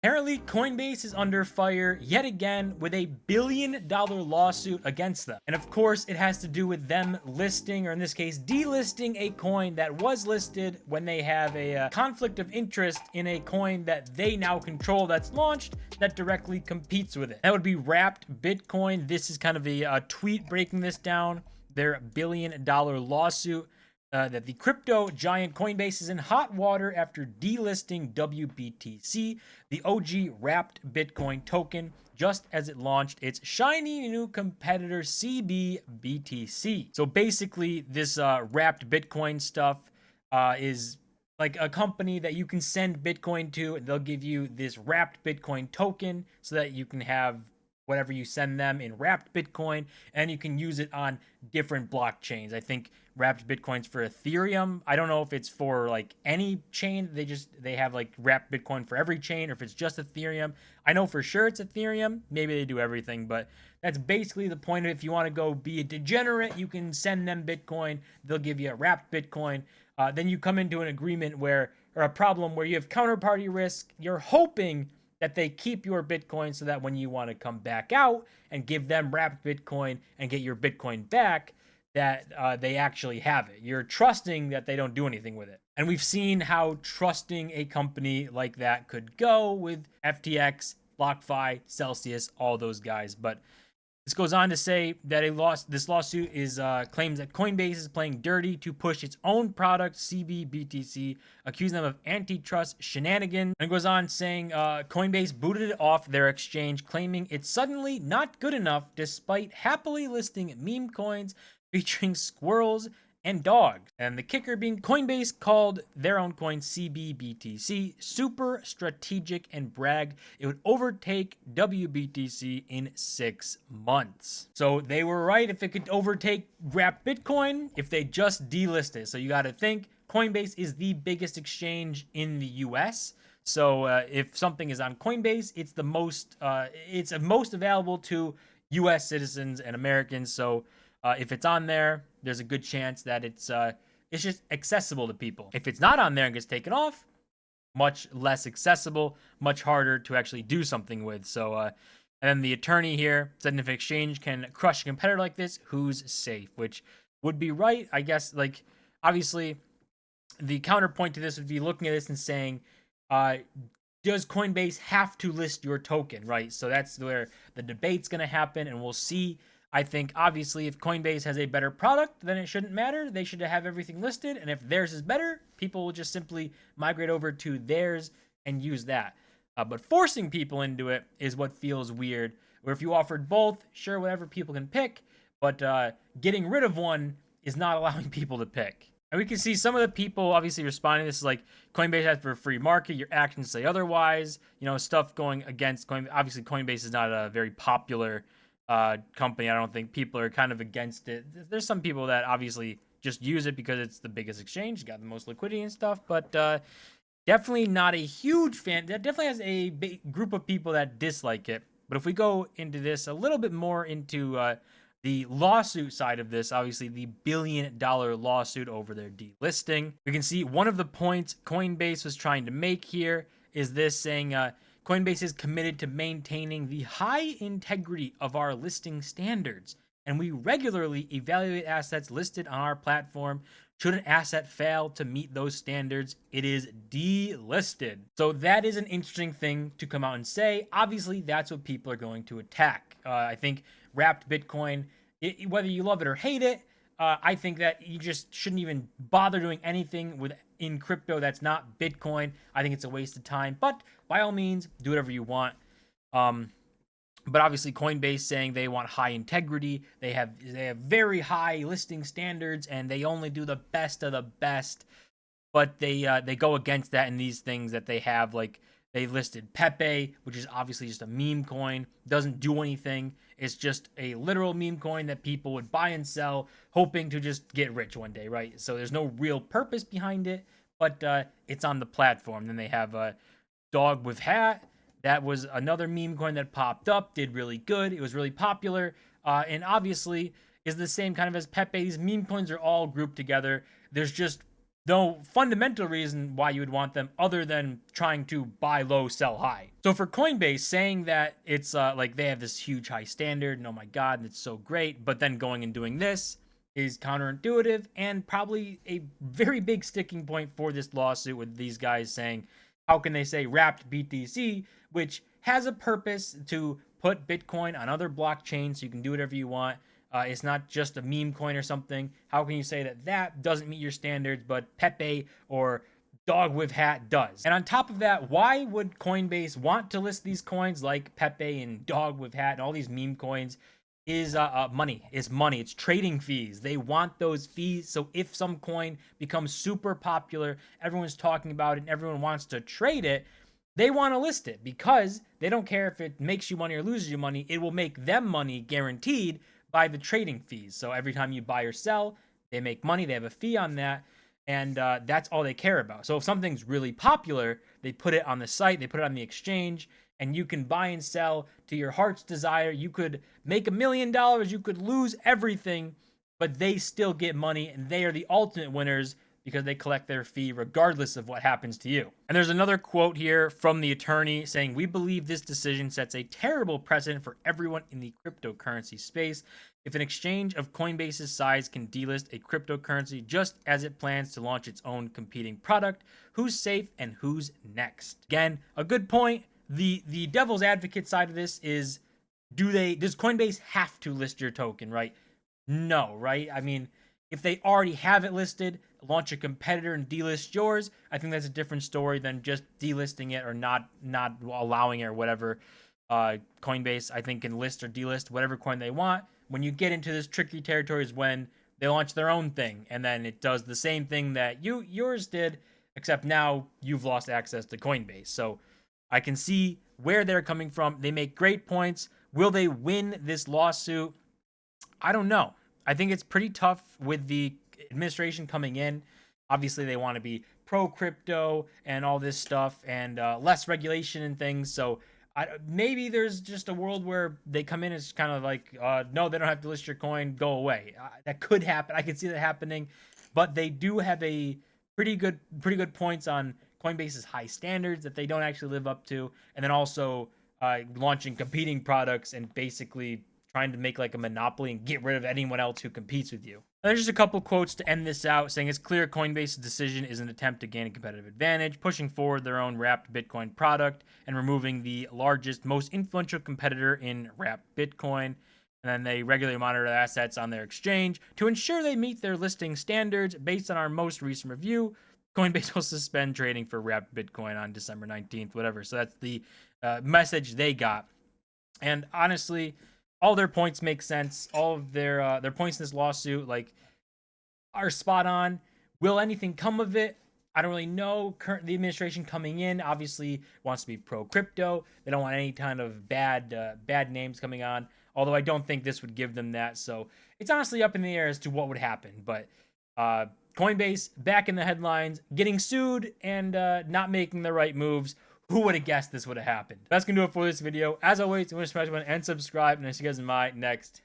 Apparently, Coinbase is under fire yet again with a billion-dollar lawsuit against them. And of course, it has to do with them listing, or in this case, delisting a coin that was listed when they have a conflict of interest in a coin that they now control that's launched that directly competes with it. That would be Wrapped Bitcoin. This is kind of a tweet breaking this down. Their billion-dollar lawsuit. That the crypto giant Coinbase is in hot water after delisting wBTC, the OG wrapped Bitcoin token, just as it launched its shiny new competitor cbBTC. So basically, this wrapped Bitcoin stuff is like a company that you can send Bitcoin to, and they'll give you this wrapped Bitcoin token so that you can have whatever you send them in wrapped Bitcoin, and you can use it on different blockchains. I think wrapped Bitcoin's for Ethereum. I don't know if it's for like any chain. They have like wrapped Bitcoin for every chain, or if it's just Ethereum. I know for sure it's Ethereum. Maybe they do everything, but that's basically the point. If you want to go be a degenerate, you can send them Bitcoin. They'll give you a wrapped Bitcoin. Then you come into an agreement or a problem where you have counterparty risk. You're hoping that they keep your Bitcoin so that when you want to come back out and give them wrapped Bitcoin and get your Bitcoin back, that they actually have it. You're trusting that they don't do anything with it. And we've seen how trusting a company like that could go with FTX, BlockFi, Celsius, all those guys. But this goes on to say that this lawsuit claims that Coinbase is playing dirty to push its own product, cbBTC, accusing them of antitrust shenanigans. And it goes on saying Coinbase booted it off their exchange, claiming it's suddenly not good enough despite happily listing meme coins featuring squirrels and dogs. And the kicker being Coinbase called their own coin cbBTC super strategic and bragged it would overtake wBTC in 6 months. So they were right if it could overtake wrapped Bitcoin if they just delisted. So you got to think Coinbase is the biggest exchange in the US. So if something is on Coinbase, it's the most available to US citizens and Americans. So if it's on there, there's a good chance that it's just accessible to people. If it's not on there and gets taken off, much less accessible, much harder to actually do something with. So, and then the attorney here said if an exchange can crush a competitor like this, who's safe? Which would be right, I guess. Like, obviously, the counterpoint to this would be looking at this and saying, does Coinbase have to list your token, right? So that's where the debate's going to happen, and we'll see. I think, obviously, if Coinbase has a better product, then it shouldn't matter. They should have everything listed. And if theirs is better, people will just simply migrate over to theirs and use that. But forcing people into it is what feels weird. Where if you offered both, sure, whatever, people can pick. But getting rid of one is not allowing people to pick. And we can see some of the people obviously responding. This is like Coinbase has for a free market. Your actions say otherwise. You know, stuff going against Coinbase. Obviously, Coinbase is not a very popular company. I don't think people are kind of against it. There's some people that obviously just use it because it's the biggest exchange, got the most liquidity and stuff, but definitely not a huge fan. That definitely has a big group of people that dislike it. But if we go into this a little bit more into the lawsuit side of this, obviously the billion-dollar lawsuit over their delisting, we can see one of the points Coinbase was trying to make here is this, saying Coinbase is committed to maintaining the high integrity of our listing standards, and we regularly evaluate assets listed on our platform. Should an asset fail to meet those standards, it is delisted. So that is an interesting thing to come out and say. Obviously, that's what people are going to attack. I think wrapped Bitcoin, whether you love it or hate it, I think that you just shouldn't even bother doing anything in crypto that's not Bitcoin. I think it's a waste of time. But by all means, do whatever you want. But obviously, Coinbase saying they want high integrity. They have very high listing standards, and they only do the best of the best. But they go against that in these things that they have. Like, they listed Pepe, which is obviously just a meme coin. Doesn't do anything. It's just a literal meme coin that people would buy and sell, hoping to just get rich one day, right? So there's no real purpose behind it, but it's on the platform. Then they have a dog with hat. That was another meme coin that popped up, did really good. It was really popular, and obviously is the same kind of as Pepe. These meme coins are all grouped together. There's no fundamental reason why you would want them other than trying to buy low, sell high. So for Coinbase, saying that it's like they have this huge high standard and oh my god, it's so great, but then going and doing this is counterintuitive and probably a very big sticking point for this lawsuit, with these guys saying, how can they say wrapped BTC, which has a purpose to put Bitcoin on other blockchains so you can do whatever you want. It's not just a meme coin or something. How can you say that that doesn't meet your standards, but Pepe or Dog with Hat does? And on top of that, why would Coinbase want to list these coins like Pepe and Dog with Hat and all these meme coins? Is money. It's money. It's trading fees. They want those fees. So if some coin becomes super popular, everyone's talking about it, and everyone wants to trade it, they want to list it because they don't care if it makes you money or loses you money. It will make them money guaranteed by the trading fees. So every time you buy or sell, they make money. They have a fee on that. And that's all they care about. So if something's really popular, they put it on the site, they put it on the exchange, and you can buy and sell to your heart's desire. You could make $1 million, you could lose everything, but they still get money, and they are the ultimate winners because they collect their fee regardless of what happens to you. And there's another quote here from the attorney saying, "We believe this decision sets a terrible precedent for everyone in the cryptocurrency space. If an exchange of Coinbase's size can delist a cryptocurrency just as it plans to launch its own competing product, who's safe and who's next?" Again, a good point. The devil's advocate side of this is, does Coinbase have to list your token, right? No, right? I mean, if they already have it listed, launch a competitor and delist yours, I think that's a different story than just delisting it or not allowing it or whatever. Coinbase, I think, can list or delist whatever coin they want. When you get into this tricky territory is when they launch their own thing, and then it does the same thing that yours did, except now you've lost access to Coinbase. So I can see where they're coming from. They make great points. Will they win this lawsuit? I don't know. I think it's pretty tough with the administration coming in. Obviously, they want to be pro-crypto and all this stuff and less regulation and things. So maybe there's just a world where they come in as kind of like, no, they don't have to list your coin, go away. That could happen. I can see that happening. But they do have a pretty good points on Coinbase's high standards that they don't actually live up to, and then also launching competing products and basically trying to make like a monopoly and get rid of anyone else who competes with you. And there's just a couple quotes to end this out, saying it's clear Coinbase's decision is an attempt to gain a competitive advantage, pushing forward their own wrapped Bitcoin product and removing the largest, most influential competitor in wrapped Bitcoin. And then they regularly monitor assets on their exchange to ensure they meet their listing standards. Based on our most recent review, Coinbase will suspend trading for wrapped Bitcoin on December 19th, whatever. So that's the message they got. And honestly, all their points make sense. All of their points in this lawsuit are spot on. Will anything come of it? I don't really know. The administration coming in obviously wants to be pro-crypto. They don't want any kind of bad names coming on. Although I don't think this would give them that. So it's honestly up in the air as to what would happen. But Coinbase back in the headlines, getting sued and not making the right moves. Who would have guessed this would have happened? That's going to do it for this video. As always, you want to smash the button and subscribe, and I'll see you guys in my next